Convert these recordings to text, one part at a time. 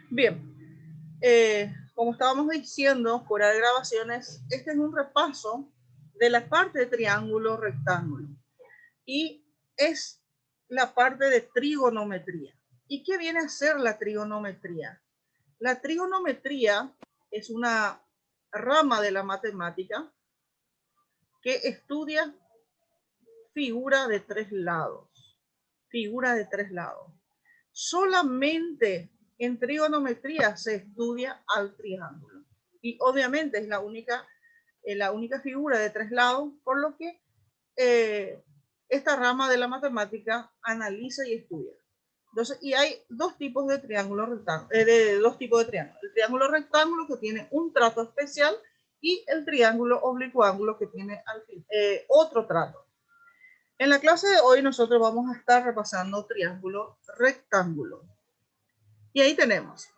Bien, como estábamos diciendo fuera de grabaciones, este es un repaso de la parte de triángulo rectángulo y es la parte de trigonometría. ¿Y qué viene a ser la trigonometría? La trigonometría es una rama de la matemática que estudia figura de tres lados. Figura de tres lados. Solamente en trigonometría se estudia al triángulo. Y obviamente es la única figura de tres lados, por lo que esta rama de la matemática analiza y estudia. Entonces, y hay dos tipos de triángulos rectángulos. El triángulo rectángulo que tiene un trato especial y el triángulo oblicuángulo que tiene al fin, otro trato. En la clase de hoy nosotros vamos a estar repasando triángulo rectángulo. Y ahí tenemos.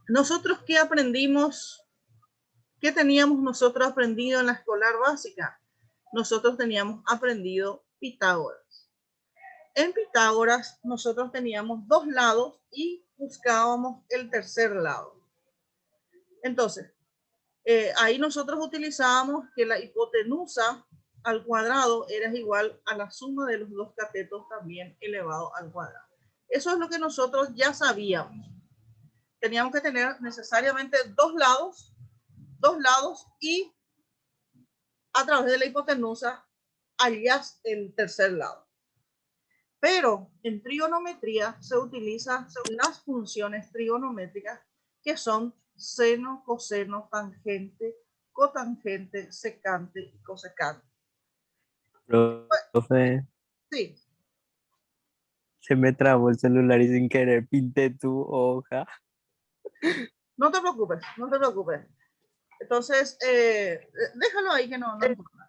Nosotros, ¿qué aprendimos? ¿Qué teníamos nosotros aprendido en la escolar básica? Nosotros teníamos aprendido Pitágoras. En Pitágoras nosotros teníamos dos lados y buscábamos el tercer lado. Entonces, ahí nosotros utilizábamos que la hipotenusa al cuadrado era igual a la suma de los dos catetos también elevado al cuadrado. Eso es lo que nosotros ya sabíamos. Teníamos que tener necesariamente dos lados y a través de la hipotenusa hallas el tercer lado. Pero en trigonometría se utilizan las funciones trigonométricas que son seno, coseno, tangente, cotangente, secante y cosecante. Profe, Sí, se me trabó el celular y sin querer pinté tu hoja. no te preocupes, no te preocupes. Entonces, déjalo ahí que no importa. A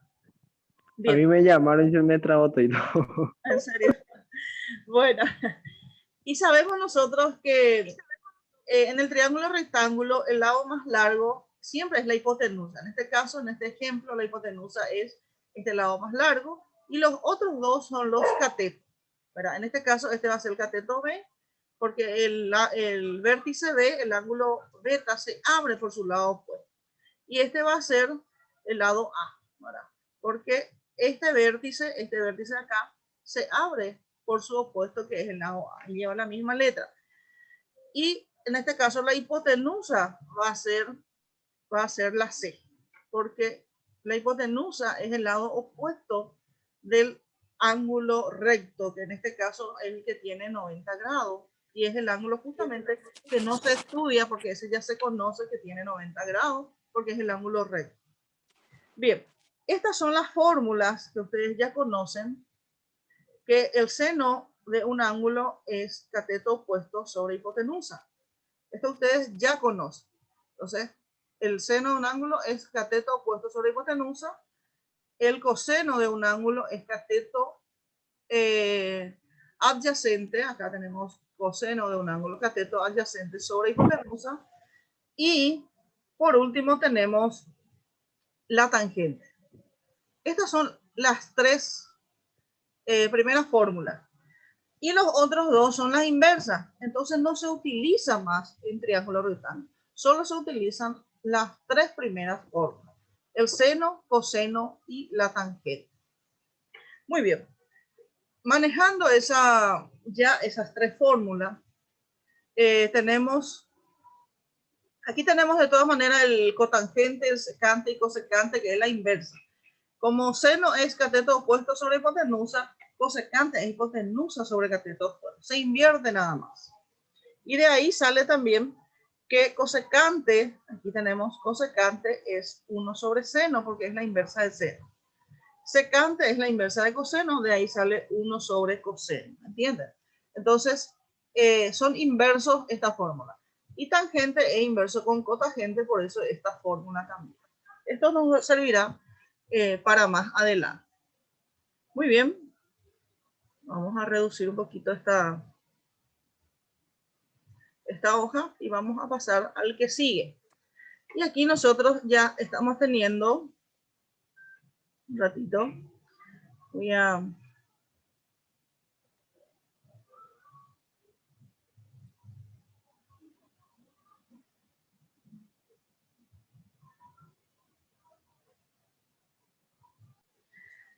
mí Bien, me llamaron y se me trabó todo. en serio. Bueno, y sabemos nosotros que en el triángulo rectángulo el lado más largo siempre es la hipotenusa. En este caso, en este ejemplo, la hipotenusa es este lado más largo y los otros dos son los catetos. ¿Verdad? En este caso, este va a ser el cateto B porque el vértice B, el ángulo beta, se abre por su lado opuesto. Y este va a ser el lado A, ¿verdad? Porque este vértice de acá, se abre por su opuesto que es el lado A y lleva la misma letra. Y en este caso la hipotenusa va a ser la C, porque la hipotenusa es el lado opuesto del ángulo recto, que en este caso es el que tiene 90 grados, y es el ángulo justamente que no se estudia, porque ese ya se conoce que tiene 90 grados, porque es el ángulo recto. Bien, estas son las fórmulas que ustedes ya conocen, que el seno de un ángulo es cateto opuesto sobre hipotenusa. Esto ustedes ya conocen. Entonces, el seno de un ángulo es cateto opuesto sobre hipotenusa. El coseno de un ángulo es cateto adyacente. Acá tenemos coseno de un ángulo, cateto adyacente sobre hipotenusa. Y por último tenemos la tangente. Estas son las tres primeras fórmulas. Y los otros dos son las inversas. Entonces no se utiliza más en triángulo rectángulo. Solo se utilizan las tres primeras fórmulas. El seno, coseno y la tangente. Muy bien. Manejando esas tres fórmulas, aquí tenemos de todas maneras el cotangente, el secante y cosecante, que es la inversa. Como seno es cateto opuesto sobre hipotenusa, cosecante es hipotenusa sobre cateto opuesto. Se invierte nada más. Y de ahí sale también que cosecante, aquí tenemos cosecante es 1 sobre seno, porque es la inversa de seno. Secante es la inversa de coseno, de ahí sale 1 sobre coseno, ¿entienden? Entonces, son inversos esta fórmula. Y tangente es inverso con cotangente, por eso esta fórmula también. Esto nos servirá para más adelante. Muy bien. Vamos a reducir un poquito esta hoja y vamos a pasar al que sigue. Y aquí nosotros ya estamos teniendo, un ratito, voy a...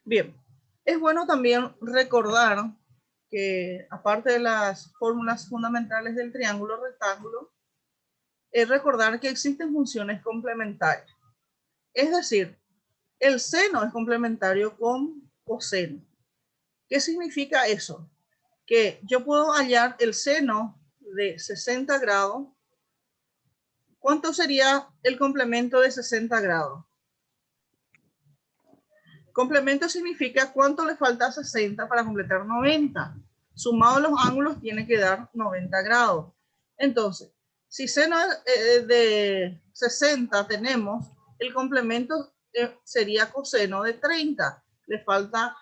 Bien, es bueno también recordar que aparte de las fórmulas fundamentales del triángulo rectángulo, es recordar que existen funciones complementarias. Es decir, el seno es complementario con coseno. ¿Qué significa eso? Que yo puedo hallar el seno de 60 grados. ¿Cuánto sería el complemento de 60 grados? Complemento significa cuánto le falta a 60 para completar 90. Sumado los ángulos tiene que dar 90 grados. Entonces, si seno de 60 tenemos, el complemento sería coseno de 30. Le falta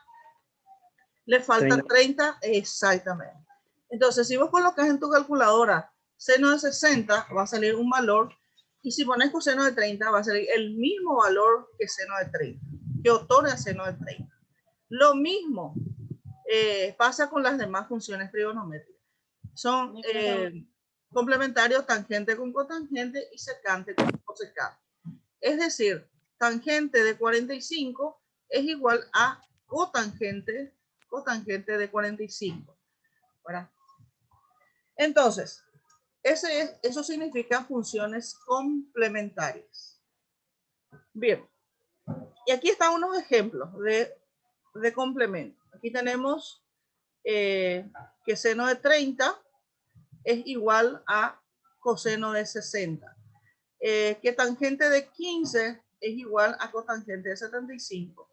30 exactamente. Entonces, si vos colocas en tu calculadora seno de 60, va a salir un valor. Y si pones coseno de 30, va a salir el mismo valor que seno de 30, que otorga seno de 30. Lo mismo pasa con las demás funciones trigonométricas. Son complementarios tangente con cotangente y secante con cosecante. Es decir, tangente de 45 es igual a cotangente de 45. ¿Verdad? Entonces, eso significa funciones complementarias. Bien, y aquí están unos ejemplos de complemento. Aquí tenemos que seno de 30 es igual a coseno de 60. Que tangente de 15 es igual a cotangente de 75.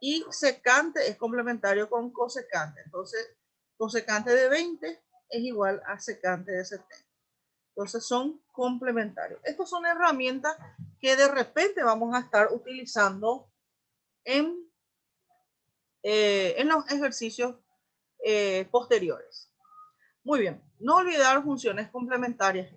Y secante es complementario con cosecante. Entonces, cosecante de 20 es igual a secante de 70. Entonces, son complementarios. Estas son herramientas que de repente vamos a estar utilizando en los ejercicios posteriores. Muy bien, no olvidar funciones complementarias.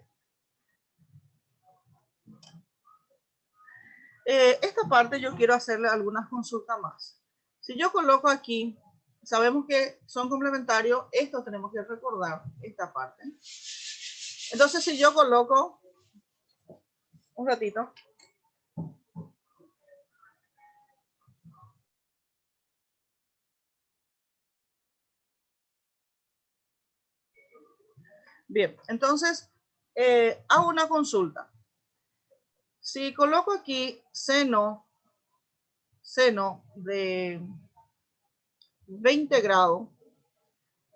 Esta parte yo quiero hacerle algunas consultas más. Si yo coloco aquí, sabemos que son complementarios, esto tenemos que recordar, esta parte. Entonces, si yo coloco, un ratito. Bien, entonces, hago una consulta. Si coloco aquí seno de 20 grados,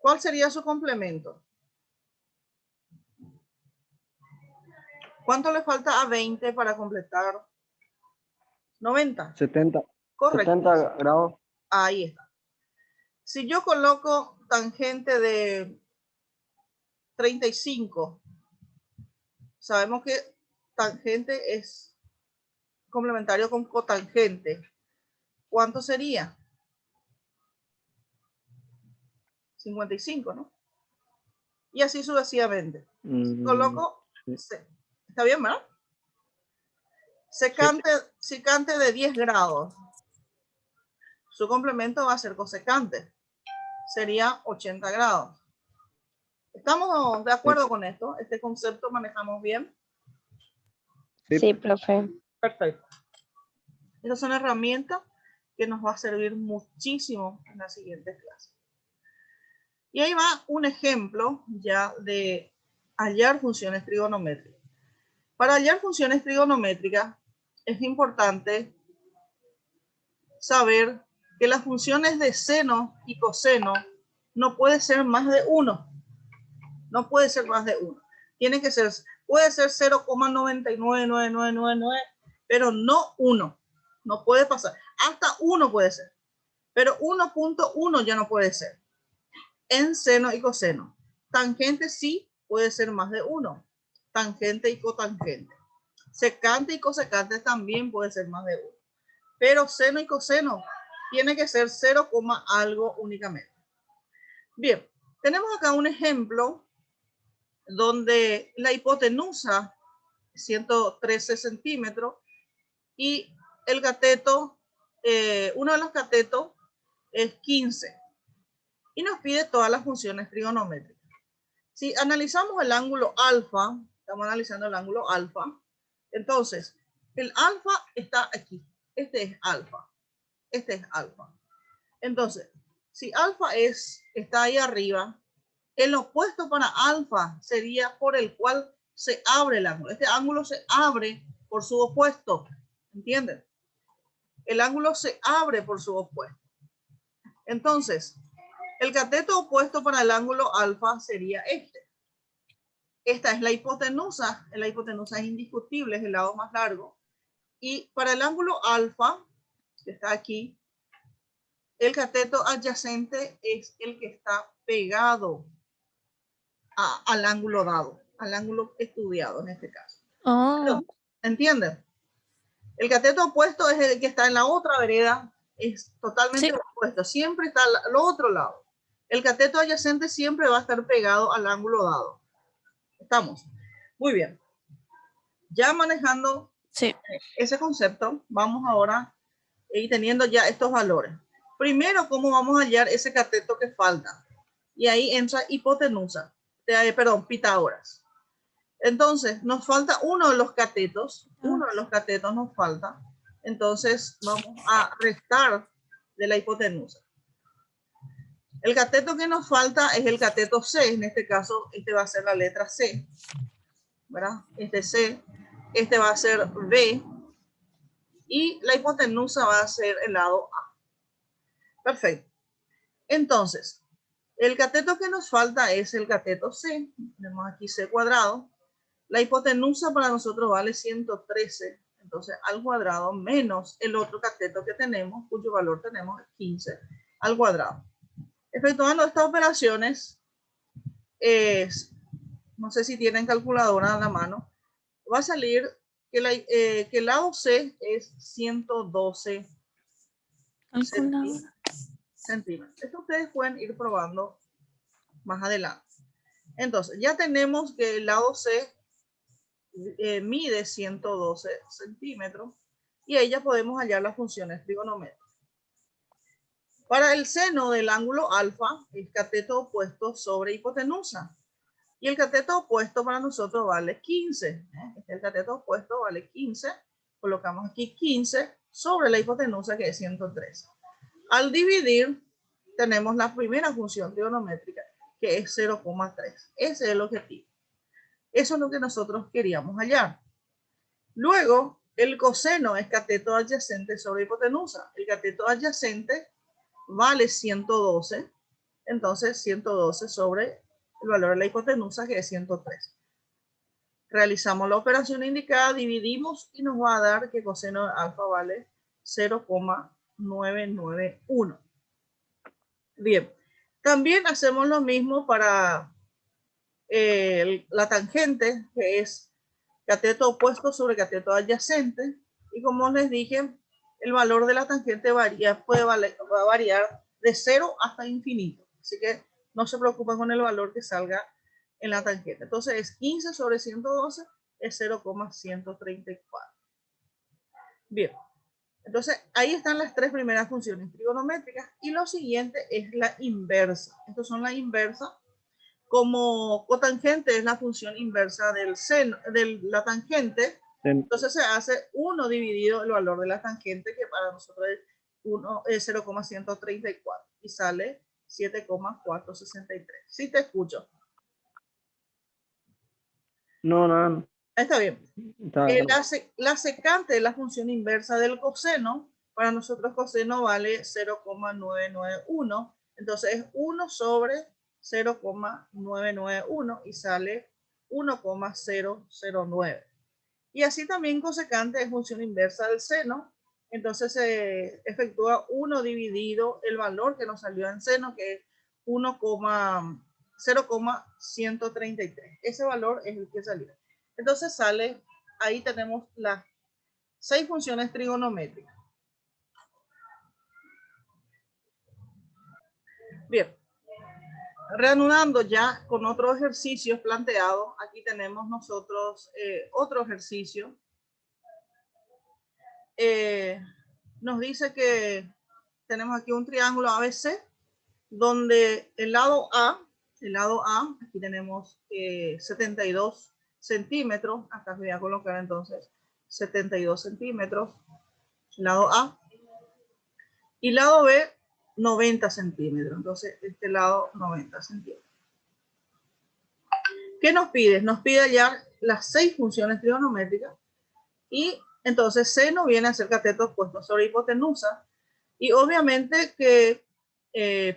¿cuál sería su complemento? ¿Cuánto le falta a 20 para completar 90? 70. Correcto. 70 grados. Ahí está. Si yo coloco tangente de 35, sabemos que tangente es complementario con cotangente. ¿Cuánto sería? 55, ¿no? Y así sucesivamente. Coloco, ¿está bien, verdad? Secante de 10 grados. Su complemento va a ser cosecante. Sería 80 grados. ¿Estamos de acuerdo con esto? ¿Este concepto manejamos bien? Sí, profe. Perfecto. Esas son herramientas que nos va a servir muchísimo en la siguiente clase. Y ahí va un ejemplo ya de hallar funciones trigonométricas. Para hallar funciones trigonométricas es importante saber que las funciones de seno y coseno no puede ser más de 1. No puede ser más de 1. Tiene que ser, puede ser 0,999999, pero no 1. No puede pasar. Hasta 1 puede ser. Pero 1.1 ya no puede ser. En seno y coseno. Tangente sí puede ser más de 1. Tangente y cotangente. Secante y cosecante también puede ser más de 1. Pero seno y coseno tiene que ser 0, algo únicamente. Bien, tenemos acá un ejemplo donde la hipotenusa 113 centímetros y el cateto, uno de los catetos es 15 y nos pide todas las funciones trigonométricas. Si analizamos el ángulo alfa, estamos analizando el ángulo alfa, entonces el alfa está aquí, este es alfa, este es alfa. Entonces, si alfa está ahí arriba, el opuesto para alfa sería por el cual se abre el ángulo. Este ángulo se abre por su opuesto. ¿Entienden? El ángulo se abre por su opuesto. Entonces, el cateto opuesto para el ángulo alfa sería este. Esta es la hipotenusa. La hipotenusa es indiscutible, es el lado más largo. Y para el ángulo alfa, que está aquí, el cateto adyacente es el que está pegado al ángulo dado, al ángulo estudiado en este caso. Oh, ¿Entienden? El cateto opuesto es el que está en la otra vereda, es totalmente sí. opuesto, siempre está al otro lado. El cateto adyacente siempre va a estar pegado al ángulo dado. ¿Estamos? Muy bien. Ya manejando Sí. ese concepto, vamos ahora a ir teniendo ya estos valores. Primero, ¿cómo vamos a hallar ese cateto que falta? Y ahí entra hipotenusa, perdón, Pitágoras. Entonces, nos falta uno de los catetos nos falta. Entonces, vamos a restar de la hipotenusa. El cateto que nos falta es el cateto C. En este caso, este va a ser la letra C, ¿verdad? Este C, este va a ser B, y la hipotenusa va a ser el lado A. Perfecto. Entonces, el cateto que nos falta es el cateto C. Tenemos aquí C cuadrado. La hipotenusa para nosotros vale 113. Entonces, al cuadrado menos el otro cateto que tenemos, cuyo valor tenemos 15 al cuadrado. Efectuando estas operaciones, no sé si tienen calculadora a la mano, va a salir que el lado C es 112 centímetros. Esto ustedes pueden ir probando más adelante. Entonces, ya tenemos que el lado C mide 112 centímetros y ahí ya podemos hallar las funciones trigonométricas. Para el seno del ángulo alfa, el cateto opuesto sobre hipotenusa. Y el cateto opuesto para nosotros vale 15. El cateto opuesto vale 15. Colocamos aquí 15 sobre la hipotenusa, que es 113. Al dividir, tenemos la primera función trigonométrica, que es 0,3. Ese es el objetivo. Eso es lo que nosotros queríamos hallar. Luego, el coseno es cateto adyacente sobre hipotenusa. El cateto adyacente vale 112. Entonces, 112 sobre el valor de la hipotenusa, que es 103. Realizamos la operación indicada, dividimos y nos va a dar que coseno de alfa vale 0,991. Bien, también hacemos lo mismo para la tangente, que es cateto opuesto sobre cateto adyacente. Y como les dije, el valor de la tangente va a variar de 0 hasta infinito. Así que no se preocupen con el valor que salga en la tangente. Entonces es 15 sobre 112 es 0,134. Bien. Entonces, ahí están las tres primeras funciones trigonométricas y lo siguiente es la inversa. Estas son las inversas. Como cotangente es la función inversa del seno, de la tangente, entonces se hace 1 dividido el valor de la tangente, que para nosotros es 0,134 y sale 7,463. ¿Sí te escucho? No. Está bien. La secante es la función inversa del coseno. Para nosotros coseno vale 0,991. Entonces es 1 sobre 0,991 y sale 1,009. Y así también cosecante es función inversa del seno. Entonces se efectúa 1 dividido el valor que nos salió en seno, que es 0,133. Ese valor es el que salió. Entonces sale, ahí tenemos las 6 funciones trigonométricas. Bien, reanudando ya con otros ejercicios planteados, aquí tenemos nosotros otro ejercicio. Nos dice que tenemos aquí un triángulo ABC, donde el lado A, aquí tenemos 72 centímetros, acá voy a colocar entonces 72 centímetros, lado A, y lado B 90 centímetros. Entonces, este lado 90 centímetros. ¿Qué nos pide? Nos pide hallar las 6 funciones trigonométricas y entonces seno viene a ser cateto opuesto sobre hipotenusa y obviamente que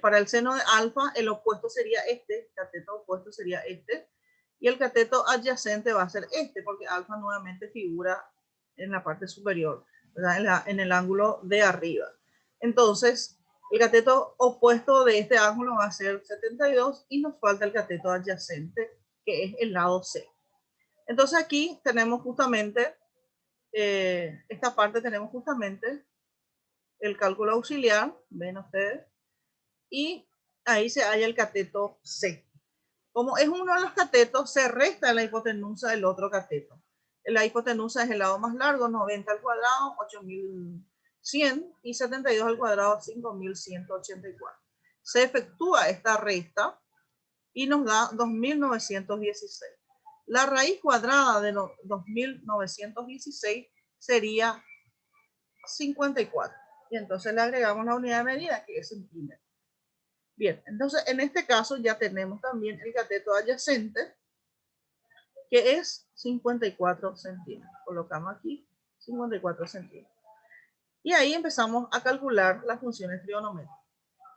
para el seno de alfa el opuesto sería este, el cateto opuesto sería este y el cateto adyacente va a ser este porque alfa nuevamente figura en la parte superior, ¿verdad? En el ángulo de arriba. Entonces el cateto opuesto de este ángulo va a ser 72 y nos falta el cateto adyacente que es el lado C. Entonces aquí tenemos justamente, esta parte tenemos justamente el cálculo auxiliar, ven ustedes, y ahí se halla el cateto C. Como es uno de los catetos, se resta la hipotenusa del otro cateto. La hipotenusa es el lado más largo, 90 al cuadrado, 8100, y 72 al cuadrado, 5184. Se efectúa esta resta y nos da 2916. La raíz cuadrada de 2916 sería 54. Y entonces le agregamos la unidad de medida, que es centímetro. Bien, entonces en este caso ya tenemos también el cateto adyacente, que es 54 centímetros. Colocamos aquí 54 centímetros. Y ahí empezamos a calcular las funciones trigonométricas.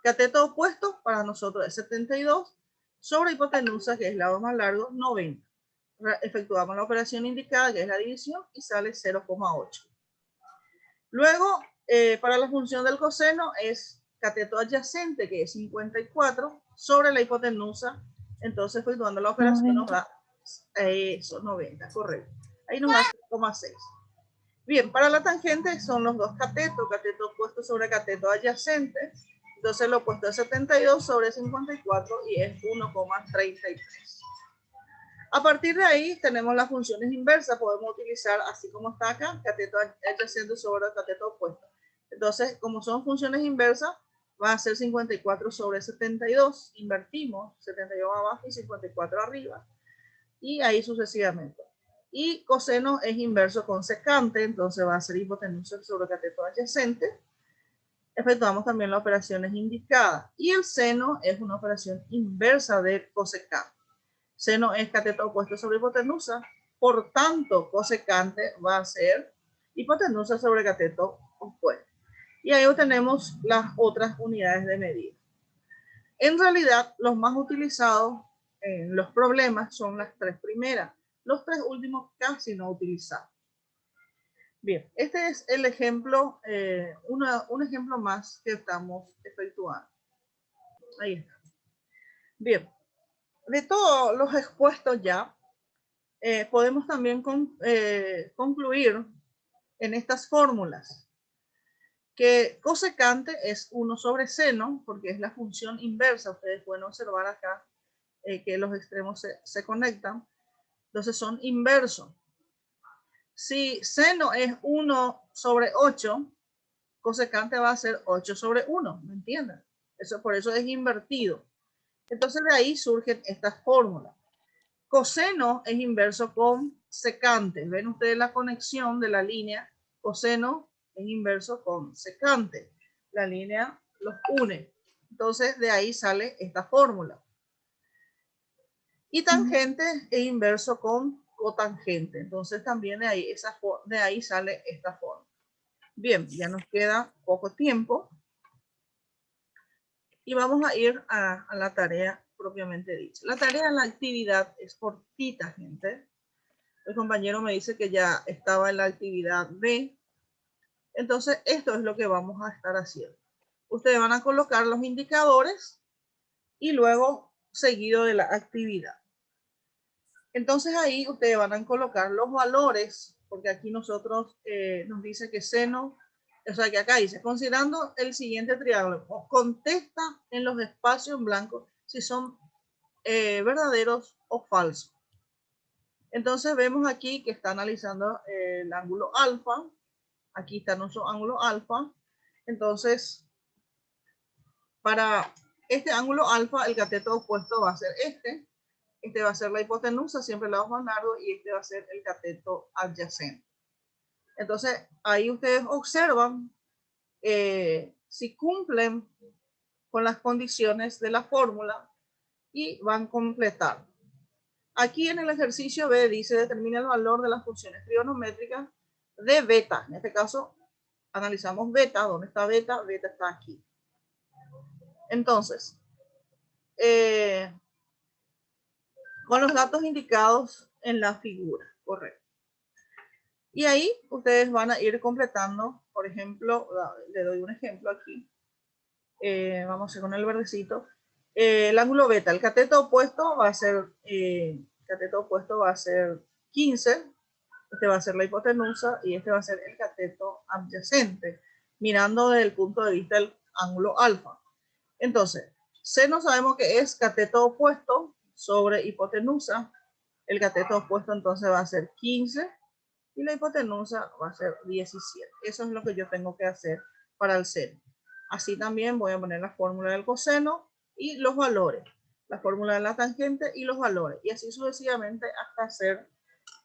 Cateto opuesto para nosotros es 72 sobre hipotenusa, que es el lado más largo, 90. Efectuamos la operación indicada, que es la división, y sale 0,8. Luego, para la función del coseno es cateto adyacente, que es 54, sobre la hipotenusa. Entonces, efectuando la operación 90. Nos da eso, 90, correcto. Ahí nos da 0,6. Bien, para la tangente son los dos catetos, cateto opuesto sobre cateto adyacente. Entonces, lo opuesto es 72 sobre 54 y es 1,33. A partir de ahí tenemos las funciones inversas, podemos utilizar así como está acá, cateto adyacente sobre cateto opuesto. Entonces, como son funciones inversas, va a ser 54 sobre 72, invertimos 72 abajo y 54 arriba, y ahí sucesivamente. Y coseno es inverso con secante, entonces va a ser hipotenusa sobre cateto adyacente. Efectuamos también las operaciones indicadas, y el seno es una operación inversa de cosecante. Seno es cateto opuesto sobre hipotenusa, por tanto, cosecante va a ser hipotenusa sobre cateto opuesto. Y ahí obtenemos las otras unidades de medida. En realidad, los más utilizados en los problemas son las 3 primeras. Los 3 últimos casi no utilizados. Bien, este es el ejemplo, un ejemplo más que estamos efectuando. Ahí está. Bien. De todos los expuestos ya, podemos también concluir en estas fórmulas que cosecante es 1 sobre seno, porque es la función inversa. Ustedes pueden observar acá que los extremos se conectan. Entonces son inversos. Si seno es 1 sobre 8, cosecante va a ser 8 sobre 1, ¿me entienden? Por eso es invertido. Entonces de ahí surgen estas fórmulas. Coseno es inverso con secante. ¿Ven ustedes la conexión de la línea? Coseno es inverso con secante. La línea los une. Entonces de ahí sale esta fórmula. Y tangente es inverso con cotangente. Entonces también de ahí sale esta fórmula. Bien, ya nos queda poco tiempo. Y vamos a ir a la tarea propiamente dicha. La tarea en la actividad es cortita, gente. El compañero me dice que ya estaba en la actividad B. Entonces, esto es lo que vamos a estar haciendo. Ustedes van a colocar los indicadores y luego seguido de la actividad. Entonces, ahí ustedes van a colocar los valores, porque aquí nosotros nos dice que seno, o sea, que acá dice, considerando el siguiente triángulo, contesta en los espacios en blanco si son verdaderos o falsos. Entonces vemos aquí que está analizando el ángulo alfa. Aquí está nuestro ángulo alfa. Entonces, para este ángulo alfa, el cateto opuesto va a ser este. Este va a ser la hipotenusa, siempre el lado más largo, y este va a ser el cateto adyacente. Entonces, ahí ustedes observan si cumplen con las condiciones de la fórmula y van a completar. Aquí en el ejercicio B dice determina el valor de las funciones trigonométricas de beta. En este caso analizamos beta. ¿Dónde está beta? Beta está aquí. Entonces, con los datos indicados en la figura, correcto. Y ahí ustedes van a ir completando, por ejemplo, le doy un ejemplo aquí. Vamos a hacer con el verdecito. El ángulo beta, el cateto opuesto va a ser 15. Este va a ser la hipotenusa y este va a ser el cateto adyacente, mirando desde el punto de vista del ángulo alfa. Entonces, seno sabemos que es cateto opuesto sobre hipotenusa. El cateto opuesto entonces va a ser 15 y la hipotenusa va a ser 17. Eso es lo que yo tengo que hacer para el seno. Así también voy a poner la fórmula del coseno y los valores, la fórmula de la tangente y los valores, y así sucesivamente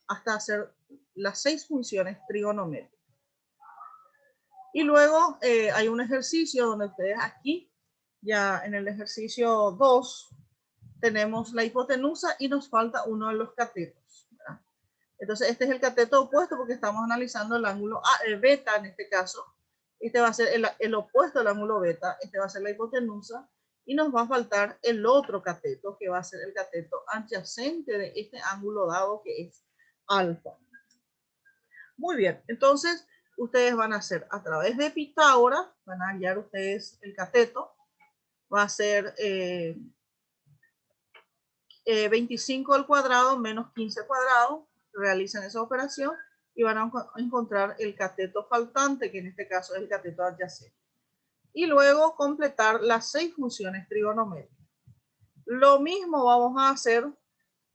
hasta hacer las 6 funciones trigonométricas. Y luego hay un ejercicio donde ustedes aquí, ya en el ejercicio 2, tenemos la hipotenusa y nos falta uno de los catetos, ¿verdad? Entonces este es el cateto opuesto porque estamos analizando el ángulo beta en este caso. Este va a ser el opuesto del ángulo beta, este va a ser la hipotenusa y nos va a faltar el otro cateto que va a ser el cateto adyacente de este ángulo dado que es alfa. Muy bien, entonces ustedes van a hacer a través de Pitágoras, van a hallar ustedes el cateto, va a ser 25 al cuadrado menos 15 al cuadrado, realizan esa operación y van a encontrar el cateto faltante, que en este caso es el cateto adyacente. Y luego completar las 6 funciones trigonométricas. Lo mismo vamos a hacer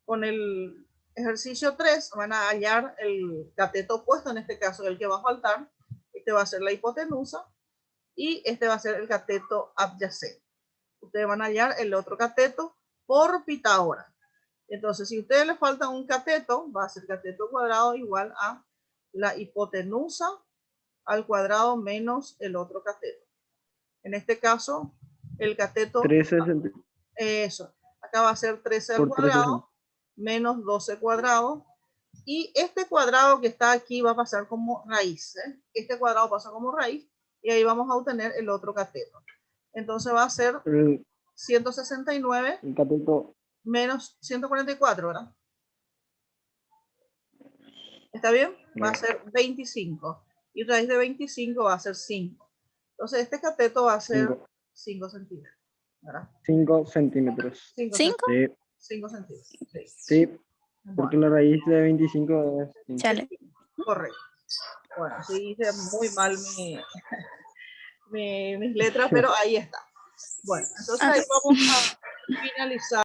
con el ejercicio 3, van a hallar el cateto opuesto, en este caso el que va a faltar. Este va a ser la hipotenusa y este va a ser el cateto adyacente. Ustedes van a hallar el otro cateto por Pitágoras. Entonces, si a ustedes les falta un cateto, va a ser cateto cuadrado igual a la hipotenusa al cuadrado menos el otro cateto. En este caso, el cateto... 13 centímetros. Eso. Acá va a ser 13 al cuadrado menos 12 cuadrado. Y este cuadrado que está aquí va a pasar como raíz. Este cuadrado pasa como raíz y ahí vamos a obtener el otro cateto. Entonces va a ser 169 el cateto menos 144, ¿verdad? ¿Está bien? Va a ser 25. Y raíz de 25 va a ser 5. Entonces este cateto va a ser 5 centímetros. ¿Verdad? 5 centímetros. 5. Sí. 5 centímetros. Sí. Sí. Porque Bueno, la raíz de 25 es 5. Chale. correcto. Bueno, sí hice muy mal mis letras, pero ahí está. Bueno, entonces ahí vamos a finalizar.